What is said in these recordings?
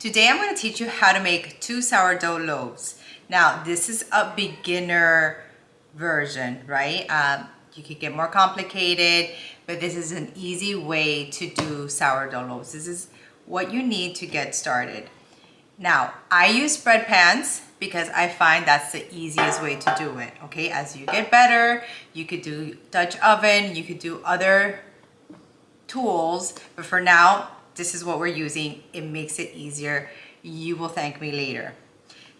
Today I'm going to teach you how to make 2 sourdough loaves. Now this is a beginner version, right? You could get more complicated, but this is an easy way to do sourdough loaves. This is what you need to get started. Now I use bread pans because I find that's the easiest way to do it, okay? As you get better, you could do Dutch oven, you could do other tools, but for now, this is what we're using. It makes it easier. You will thank me later.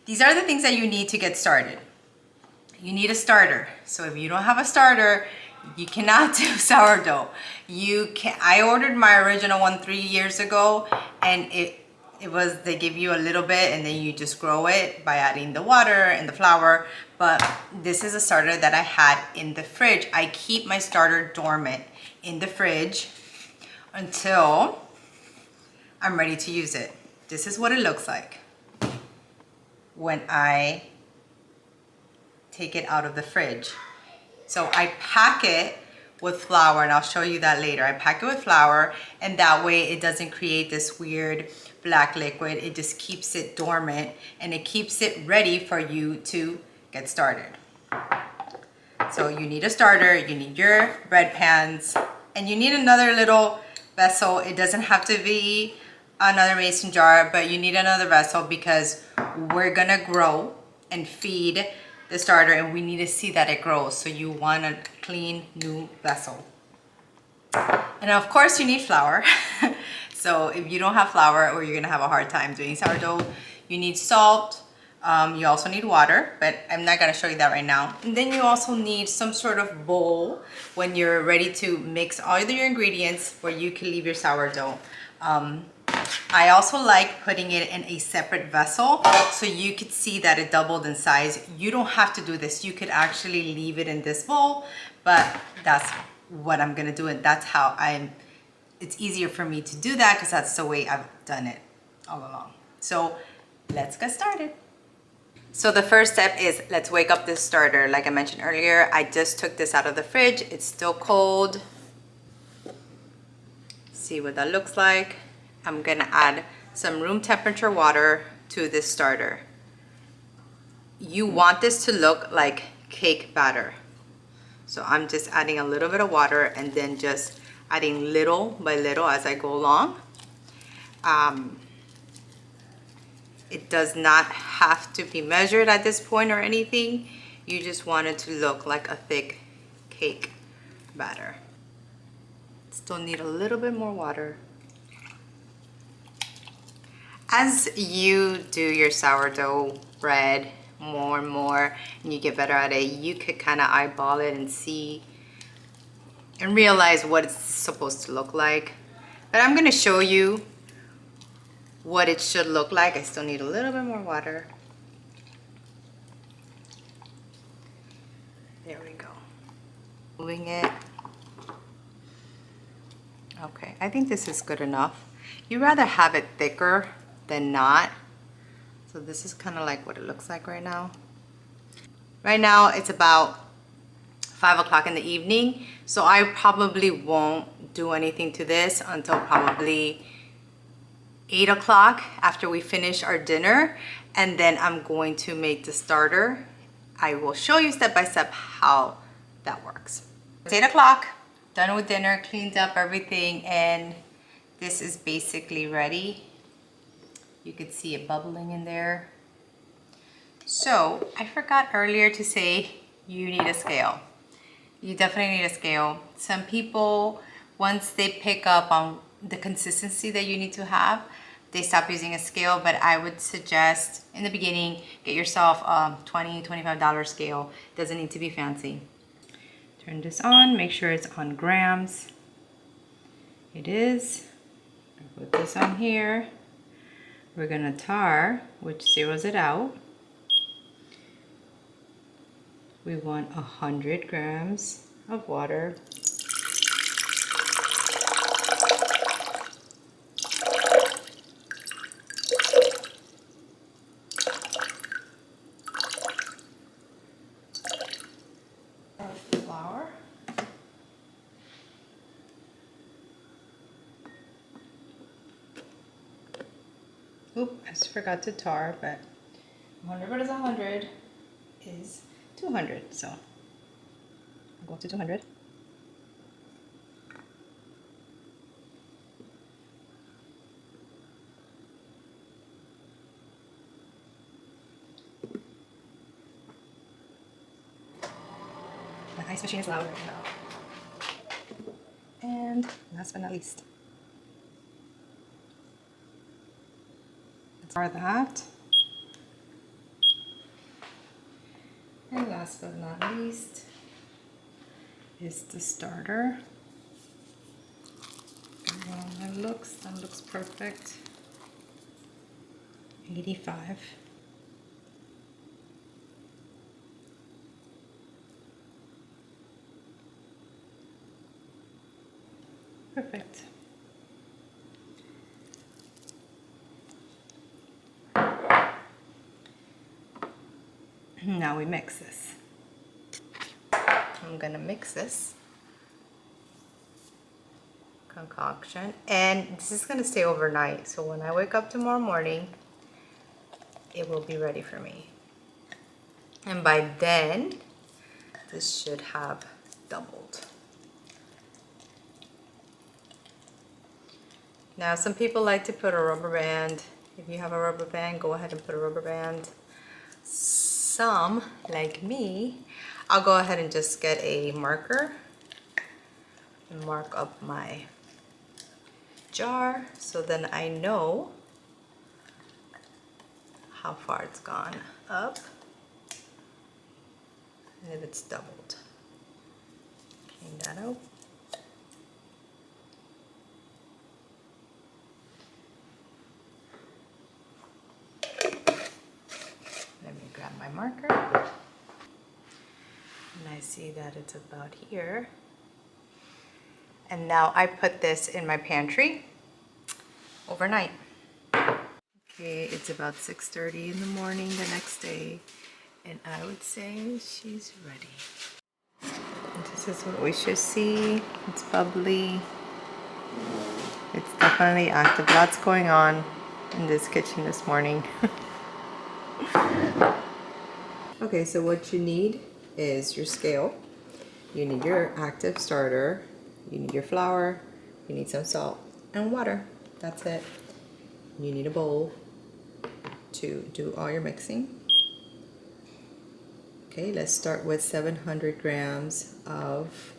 These are the things that you need to get started. You need a starter. So if you don't have a starter, you cannot do sourdough. I ordered my original one 3 years ago, and they give you a little bit and then you just grow it by adding the water and the flour. But this is a starter that I had in the fridge. I keep my starter dormant in the fridge until I'm ready to use it. This is what it looks like when I take it out of the fridge. So I pack it with flour, and I'll show you that later. I pack it with flour, and that way it doesn't create this weird black liquid. It just keeps it dormant and it keeps it ready for you to get started. So you need a starter, you need your bread pans, and you need another little vessel. It doesn't have to be another mason jar, but you need another vessel because we're gonna grow and feed the starter, and we need to see that it grows. So you want a clean new vessel. And of course you need flour. So if you don't have flour, or you're gonna have a hard time doing sourdough, you need salt. You also need water, but I'm not gonna show you that right now. And then you also need some sort of bowl when you're ready to mix all of your ingredients where you can leave your sourdough. I also like putting it in a separate vessel so you could see that it doubled in size. You don't have to do this. You could actually leave it in this bowl, but that's what I'm gonna do, and that's how it's easier for me to do that because that's the way I've done it all along. So let's get started. So the first step is let's wake up this starter. Like I mentioned earlier, I just took this out of the fridge. It's still cold. See what that looks like. I'm gonna add some room temperature water to this starter. You want this to look like cake batter. So I'm just adding a little bit of water and then just adding little by little as I go along. It does not have to be measured at this point or anything. You just want it to look like a thick cake batter. Still need a little bit more water. As you do your sourdough bread more and more, and you get better at it, you could kind of eyeball it and see and realize what it's supposed to look like. But I'm gonna show you what it should look like. I still need a little bit more water. There we go. Moving it. Okay, I think this is good enough. You'd rather have it thicker than not. So this is kind of like what it looks like right now. Right now it's about 5 o'clock in the evening, so I probably won't do anything to this until probably 8 o'clock after we finish our dinner, and then I'm going to make the starter. I will show you step by step how that works. It's 8 o'clock, done with dinner, cleaned up everything, and this is basically ready. You could see it bubbling in there. So I forgot earlier to say you need a scale. You definitely need a scale. Some people, once they pick up on the consistency that you need to have, they stop using a scale, but I would suggest in the beginning, get yourself a $20, $25 scale. Doesn't need to be fancy. Turn this on, make sure it's on grams. It is. Put this on here. We're gonna tar, which zeroes it out. We want 100 grams of water. Flour. Oop, I just forgot to tar, but 100 minus 100 is 200. So I'll go up to 200. The ice machine is loud right now. And last but not least, for that. And last but not least is the starter. Well, that looks perfect. 85. Perfect. Now we mix this. I'm gonna mix this concoction, and this is gonna stay overnight. So when I wake up tomorrow morning, it will be ready for me. And by then, this should have doubled. Now, some people like to put a rubber band. If you have a rubber band, go ahead and put a rubber band. Some, like me, I'll go ahead and just get a marker and mark up my jar so then I know how far it's gone up and if it's doubled. Clean that out. Let me grab my marker. And I see that it's about here. And now I put this in my pantry overnight. Okay, it's about 6:30 in the morning the next day, and I would say she's ready. And this is what we should see. It's bubbly. It's definitely active. Lots going on in this kitchen this morning. Okay, so what you need is your scale. You need your active starter. You need your flour. You need some salt and water. That's it. You need a bowl to do all your mixing. Okay, let's start with 700 grams of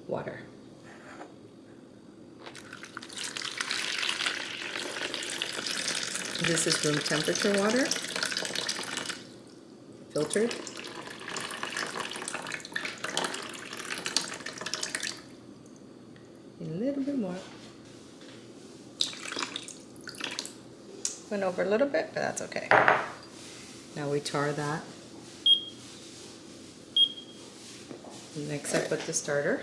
water. This is room temperature water, filtered. A little bit more. Went over a little bit, but that's okay. Now we tar that. Mix up with the starter.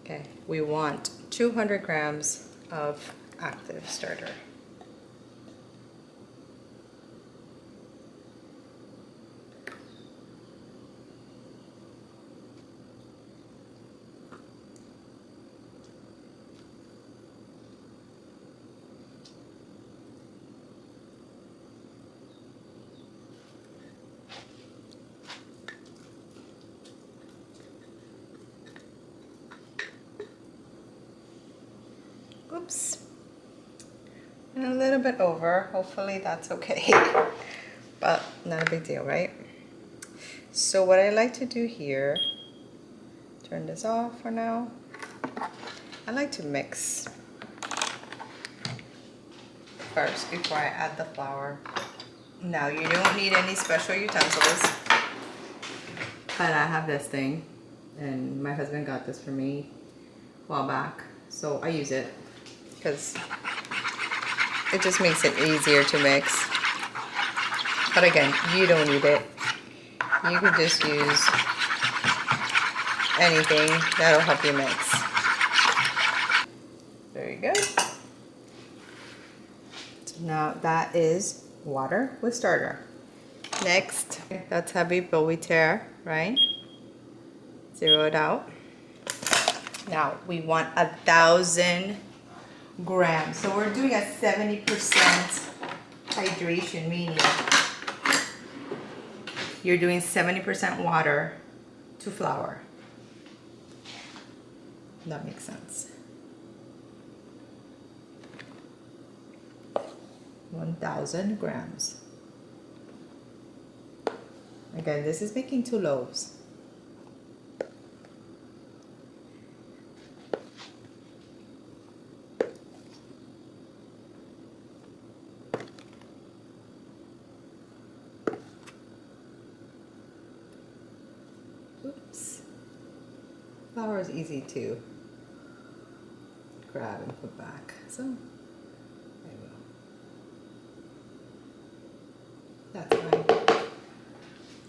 Okay, we want 200 grams of active starter. Oops. And a little bit over. Hopefully that's okay. But not a big deal, right? So what I like to do here, turn this off for now. I like to mix first before I add the flour. Now you don't need any special utensils. But I have this thing, and my husband got this for me a while back. So I use it because it just makes it easier to mix. But again, you don't need it. You can just use anything that'll help you mix. Very good. So now that is water with starter. Next, that's heavy, but we tear, right? Zero it out. Now we want 1,000 grams. So we're doing a 70% hydration, meaning you're doing 70% water to flour. That makes sense. 1,000 grams. Again, this is making 2 loaves. Oops. Flour is easy to grab and put back. So, there we go. That's fine.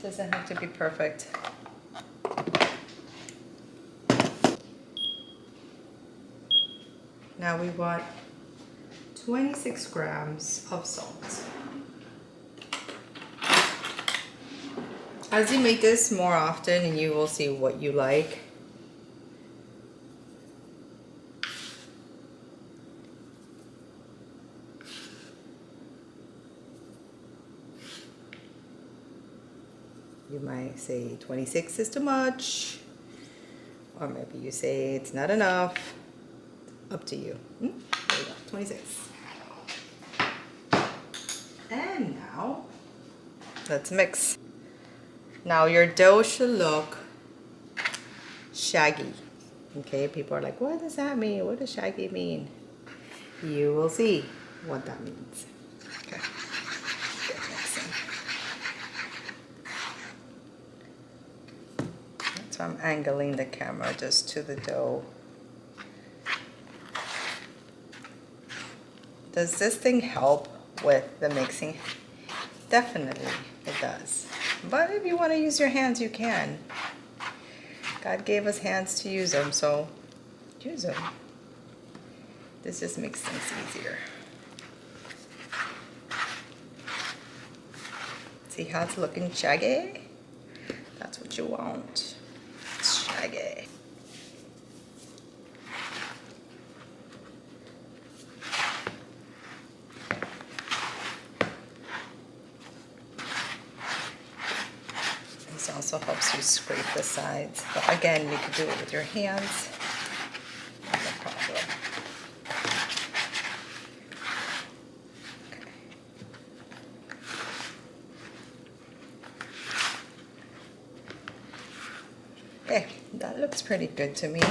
Doesn't have to be perfect. Now we want 26 grams of salt. As you make this more often, you will see what you like. You might say 26 is too much, or maybe you say it's not enough. Up to you. There you go, 26. And now, let's mix. Now your dough should look shaggy. Okay, people are like, what does that mean? What does shaggy mean? You will see what that means. Okay. Get mixing. So I'm angling the camera just to the dough. Does this thing help with the mixing? Definitely, it does. But if you want to use your hands, you can. God gave us hands to use them, so use them. This just makes things easier. See how it's looking shaggy? That's what you want. It's shaggy. This also helps you scrape the sides. But again, you can do it with your hands. No problem. Okay, that looks pretty good to me.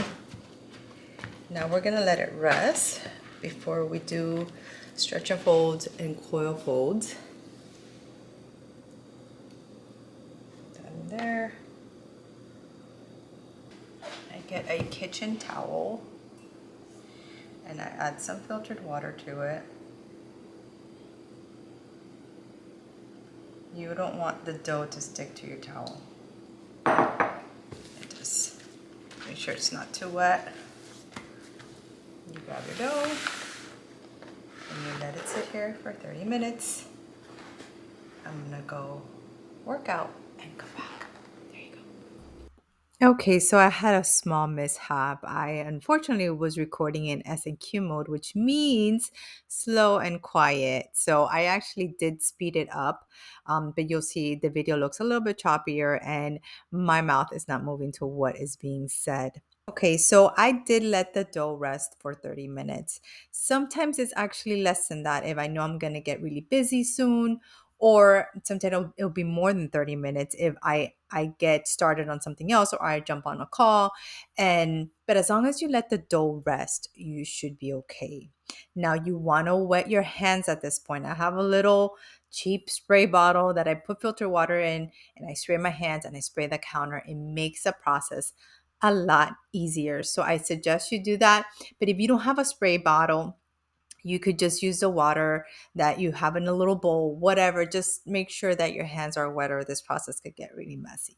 Now we're gonna let it rest before we do stretch and folds and coil folds. That in there. I get a kitchen towel and I add some filtered water to it. You don't want the dough to stick to your towel. Just make sure it's not too wet. You grab your dough and you let it sit here for 30 minutes. I'm gonna go work out and come back. There you go. Okay, so I had a small mishap. I unfortunately was recording in S&Q mode, which means slow and quiet. So I actually did speed it up, but you'll see the video looks a little bit choppier and my mouth is not moving to what is being said. Okay, so I did let the dough rest for 30 minutes. Sometimes it's actually less than that if I know I'm going to get really busy soon, or sometimes it'll be more than 30 minutes if I get started on something else or I jump on a call. But as long as you let the dough rest, you should be okay. Now you want to wet your hands at this point. I have a little cheap spray bottle that I put filter water in and I spray my hands and I spray the counter. It makes the process a lot easier. So I suggest you do that. But if you don't have a spray bottle, you could just use the water that you have in a little bowl, whatever. Just make sure that your hands are wet or this process could get really messy.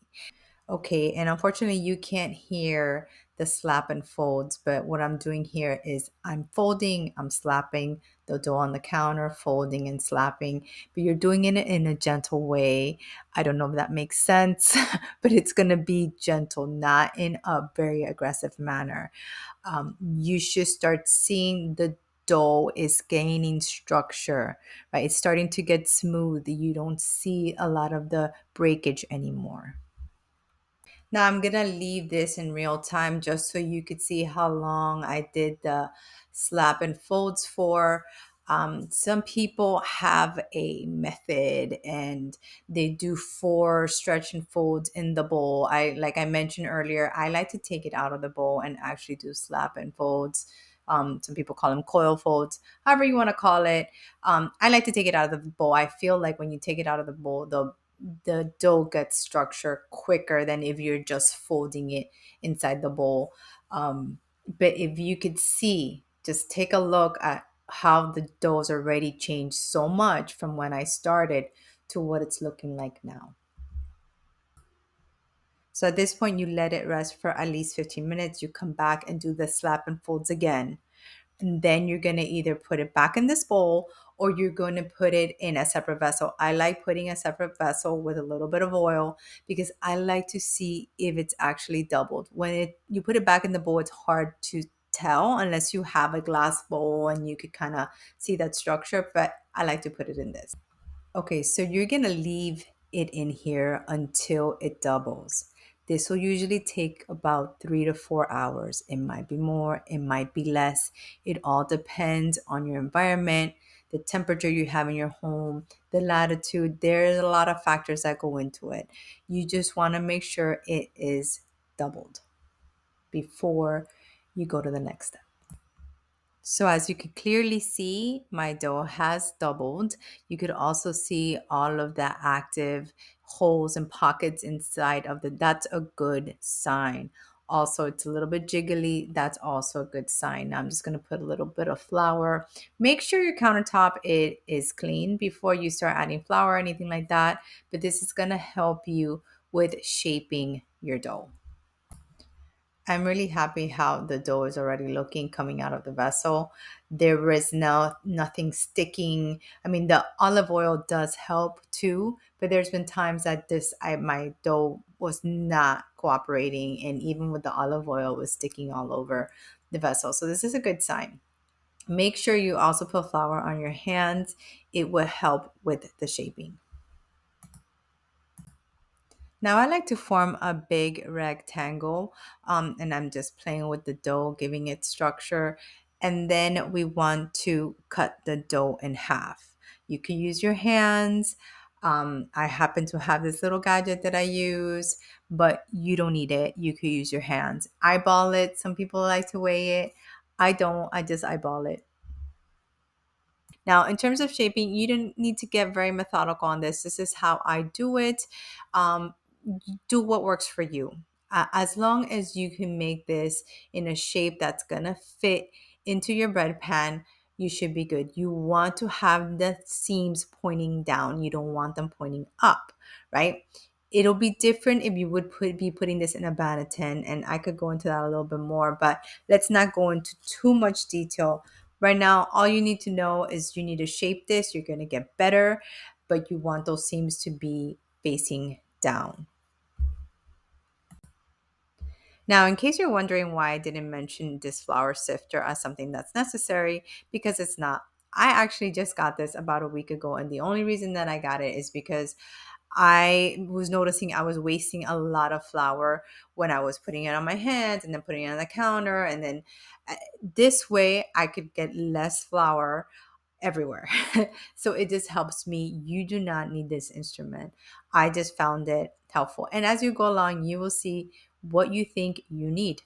Okay, and unfortunately you can't hear the slap and folds, but what I'm doing here is I'm folding, I'm slapping the dough on the counter, folding and slapping, but you're doing it in a gentle way. I don't know if that makes sense, but it's gonna be gentle, not in a very aggressive manner. You should start seeing the dough is gaining structure, right? It's starting to get smooth. You don't see a lot of the breakage anymore. Now I'm gonna leave this in real time just so you could see how long I did the slap and folds for. Some people have a method and they do 4 stretch and folds in the bowl. Like I mentioned earlier, I like to take it out of the bowl and actually do slap and folds. Some people call them coil folds, however you want to call it. I like to take it out of the bowl. I feel like when you take it out of the bowl, the dough gets structured quicker than if you're just folding it inside the bowl. But if you could see, just take a look at how the dough's already changed so much from when I started to what it's looking like now. So at this point, you let it rest for at least 15 minutes. You come back and do the slap and folds again. And then you're going to either put it back in this bowl or you're going to put it in a separate vessel. I like putting a separate vessel with a little bit of oil because I like to see if it's actually doubled. When you put it back in the bowl, it's hard to tell unless you have a glass bowl and you could kind of see that structure, but I like to put it in this. Okay, so you're gonna leave it in here until it doubles. This will usually take about 3 to 4 hours. It might be more, it might be less. It all depends on your environment, the temperature you have in your home, the latitude. There's a lot of factors that go into it. You just want to make sure it is doubled before you go to the next step. So as you can clearly see, my dough has doubled. You could also see all of the active holes and pockets inside of that's a good sign. Also, it's a little bit jiggly. That's also a good sign. Now I'm just going to put a little bit of flour. Make sure your countertop it is clean before you start adding flour or anything like that. But this is going to help you with shaping your dough. I'm really happy how the dough is already looking coming out of the vessel. There is nothing sticking. I mean, the olive oil does help too, but there's been times that my dough was not cooperating, and even with the olive oil, it was sticking all over the vessel. So this is a good sign. Make sure you also put flour on your hands. It will help with the shaping. Now I like to form a big rectangle, and I'm just playing with the dough, giving it structure. And then we want to cut the dough in half. You can use your hands. I happen to have this little gadget that I use, but you don't need it. You could use your hands. Eyeball it. Some people like to weigh it. I don't. I just eyeball it. Now, in terms of shaping, you don't need to get very methodical on this. This is how I do it. Um, do what works for you. As long as you can make this in a shape that's going to fit into your bread pan, you should be good. You want to have the seams pointing down. You don't want them pointing up, right? It'll be different if you would be putting this in a banneton, and I could go into that a little bit more, but let's not go into too much detail. Right now, all you need to know is you need to shape this. You're going to get better, but you want those seams to be facing down. Now, in case you're wondering why I didn't mention this flour sifter as something that's necessary, because it's not. I actually just got this about a week ago, and the only reason that I got it is because I was noticing I was wasting a lot of flour when I was putting it on my hands and then putting it on the counter. And then this way I could get less flour everywhere. So it just helps me. You do not need this instrument. I just found it helpful. And as you go along, you will see what you think you need.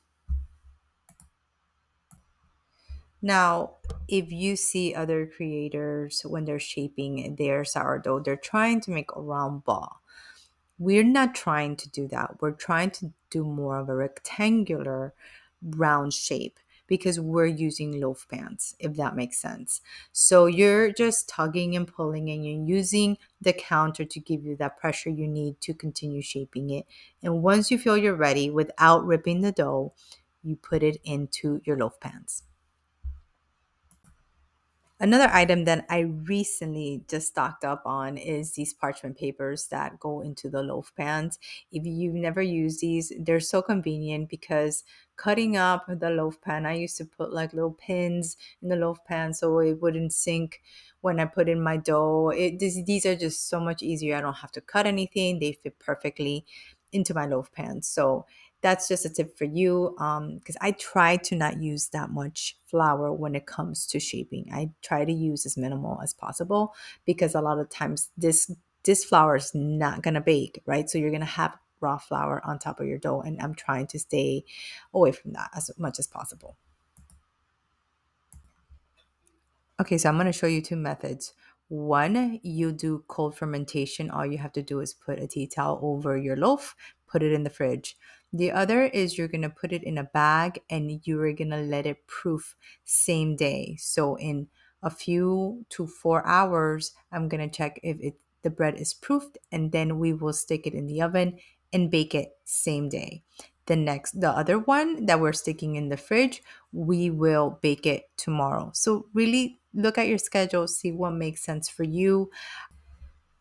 Now, if you see other creators when they're shaping their sourdough, they're trying to make a round ball. We're not trying to do that. We're trying to do more of a rectangular round shape because we're using loaf pans, if that makes sense. So you're just tugging and pulling and you're using the counter to give you that pressure you need to continue shaping it. And once you feel you're ready without ripping the dough, you put it into your loaf pans. Another item that I recently just stocked up on is these parchment papers that go into the loaf pans. If you've never used these, they're so convenient because cutting up the loaf pan, I used to put like little pins in the loaf pan so it wouldn't sink when I put in my dough. These are just so much easier. I don't have to cut anything. They fit perfectly into my loaf pan. So that's just a tip for you, because I try to not use that much flour when it comes to shaping. I try to use as minimal as possible because a lot of times this flour is not gonna bake, right? So you're gonna have raw flour on top of your dough, and I'm trying to stay away from that as much as possible. Okay, so I'm going to show you two methods. One, you do cold fermentation. All you have to do is put a tea towel over your loaf, put it in the fridge. The other is you're going to put it in a bag and you're going to let it proof same day. So in a few to 4 hours, I'm going to check if the bread is proofed, and then we will stick it in the oven and bake it same day. The other one that we're sticking in the fridge, we will bake it tomorrow. So really look at your schedule, see what makes sense for you.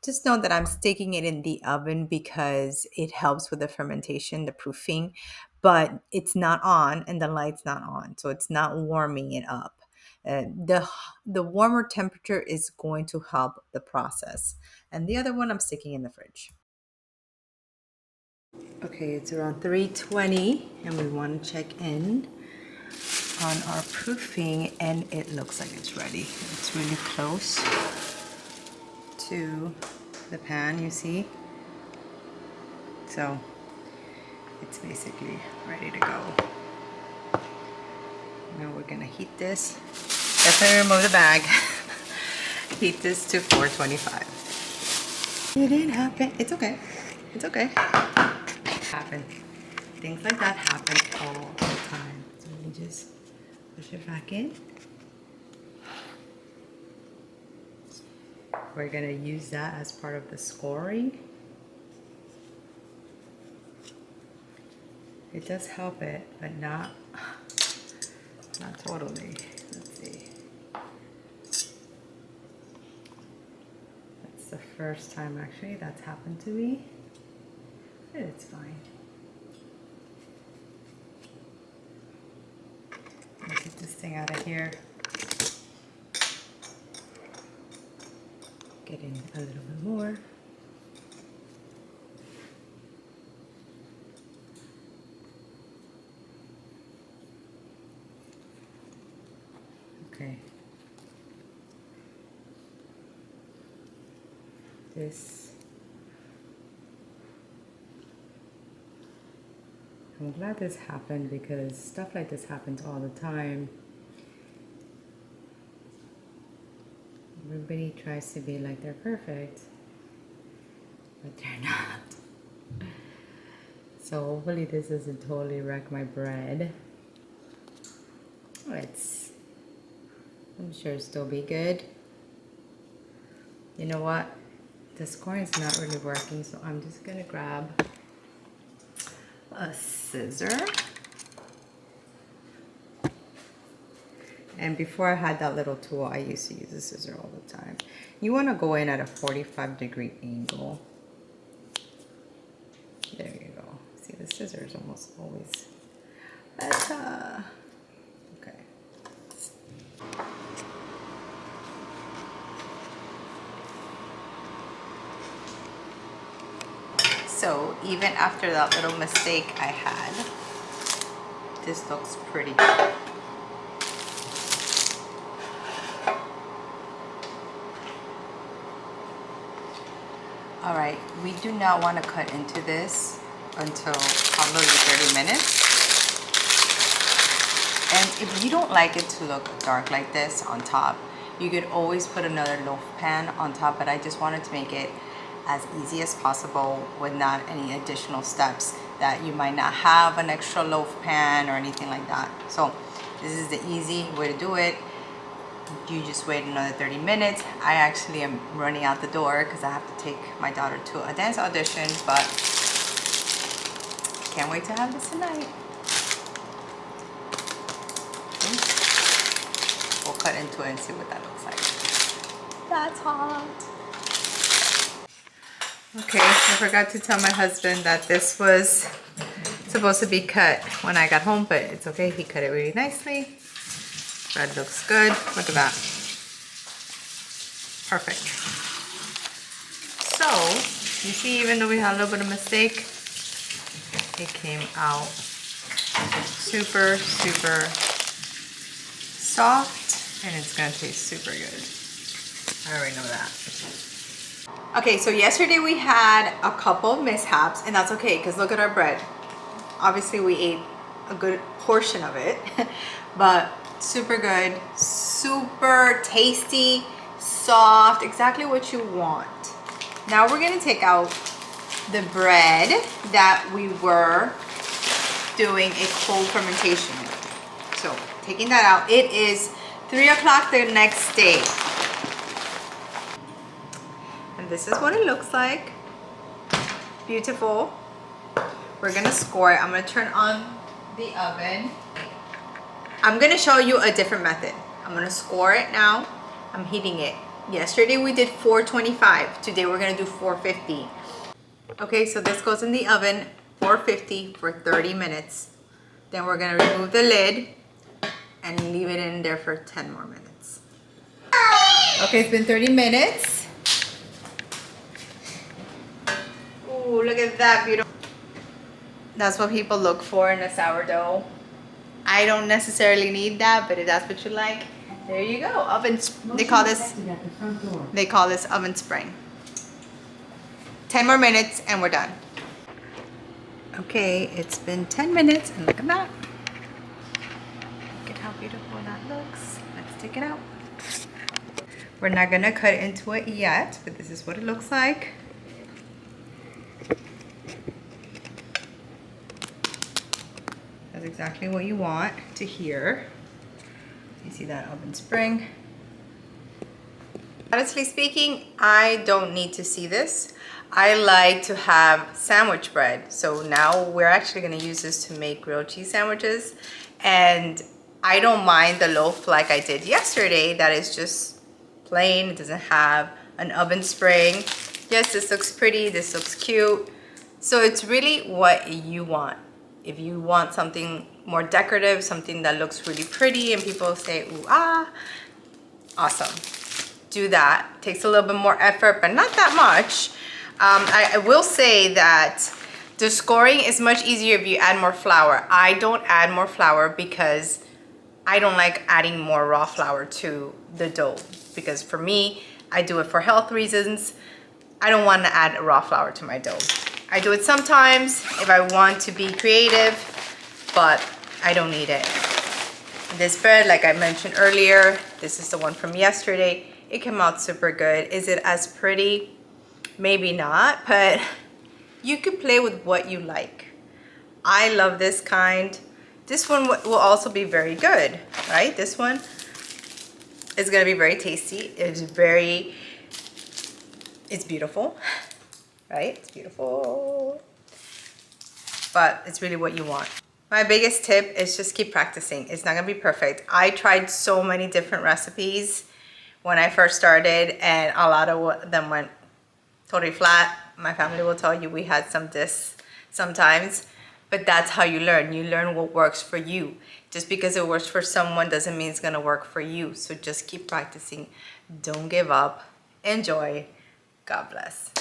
Just know that I'm sticking it in the oven because it helps with the fermentation, the proofing, but it's not on and the light's not on, so it's not warming it up. The warmer temperature is going to help the process. And the other one I'm sticking in the fridge. Okay, it's around 3:20 and we want to check in on our proofing, and it looks like it's ready. It's really close to the pan, you see? So it's basically ready to go. Now we're gonna heat this. Definitely remove the bag. Heat this to 425. It didn't happen. It's okay. It's okay. Happen. Things like that happen all the time. So let me just push it back in. We're gonna use that as part of the scoring. It does help it, but not totally. Let's see. That's the first time actually that's happened to me. But it's fine. Let me get this thing out of here. Getting a little bit more. Okay. I'm glad this happened because stuff like this happens all the time. Everybody tries to be like they're perfect, but they're not. So hopefully this doesn't totally wreck my bread. I'm sure it'll still be good. You know what? The scoring is not really working, so I'm just gonna grab a scissor. And before I had that little tool, I used to use a scissor all the time. You want to go in at a 45-degree angle. There you go. See, the scissor is almost always better. Okay. So even after that little mistake I had, this looks pretty good. All right, we do not want to cut into this until probably 30 minutes. And if you don't like it to look dark like this on top, you could always put another loaf pan on top, but I just wanted to make it as easy as possible with not any additional steps that you might not have an extra loaf pan or anything like that. So this is the easy way to do it. You just wait another 30 minutes. I actually am running out the door because I have to take my daughter to a dance audition, but can't wait to have this tonight. We'll cut cut into it and see what that looks like. That's hot. Okay, I forgot to tell my husband that this was supposed to be cut when I got home, but it's okay. He cut it really nicely. Bread looks good. Look at that. Perfect. So, you see, even though we had a little bit of mistake, it came out super, super soft, and it's gonna taste super good. I already know that. Okay, so yesterday we had a couple mishaps, and that's okay, because look at our bread. Obviously we ate a good portion of it, but super good, super tasty, soft, exactly what you want. Now we're gonna take out the bread that we were doing a cold fermentation with. So taking that out, it is 3 o'clock the next day. And this is what it looks like. Beautiful. We're gonna score it. I'm gonna turn on the oven. I'm gonna show you a different method. I'm gonna score it now. I'm heating it. Yesterday we did 425. Today we're gonna do 450. Okay, so this goes in the oven, 450 for 30 minutes. Then we're gonna remove the lid and leave it in there for 10 more minutes. Okay, it's been 30 minutes. Ooh, look at that beautiful. That's what people look for in a sourdough. I don't necessarily need that, but if that's what you like, there you go. Oven. They call this oven spring. 10 more minutes and we're done. Okay, it's been 10 minutes and look at that. Look at how beautiful that looks. Let's take it out. We're not gonna cut into it yet, but this is what it looks like. That's exactly what you want to hear. You see that oven spring? Honestly speaking, I don't need to see this. I like to have sandwich bread. So now we're actually gonna use this to make grilled cheese sandwiches. And I don't mind the loaf like I did yesterday that is just plain. It doesn't have an oven spring. Yes, this looks pretty, this looks cute. So it's really what you want. If you want something more decorative, something that looks really pretty and people say, ooh, ah, awesome. Do that. Takes a little bit more effort, but not that much. I will say that the scoring is much easier if you add more flour. I don't add more flour because I don't like adding more raw flour to the dough. Because for me, I do it for health reasons. I don't want to add raw flour to my dough. I do it sometimes if I want to be creative, but I don't need it. This bread, like I mentioned earlier, this is the one from yesterday. It came out super good. Is it as pretty? Maybe not, but you can play with what you like. I love this kind. This one will also be very good, right? This one is gonna be very tasty. It's beautiful, right? It's beautiful, but it's really what you want. My biggest tip is just keep practicing. It's not gonna be perfect. I tried so many different recipes when I first started, and a lot of them went totally flat. My family will tell you we had some discs sometimes, but that's how you learn. You learn what works for you. Just because it works for someone doesn't mean it's gonna work for you. So just keep practicing. Don't give up. Enjoy. God bless.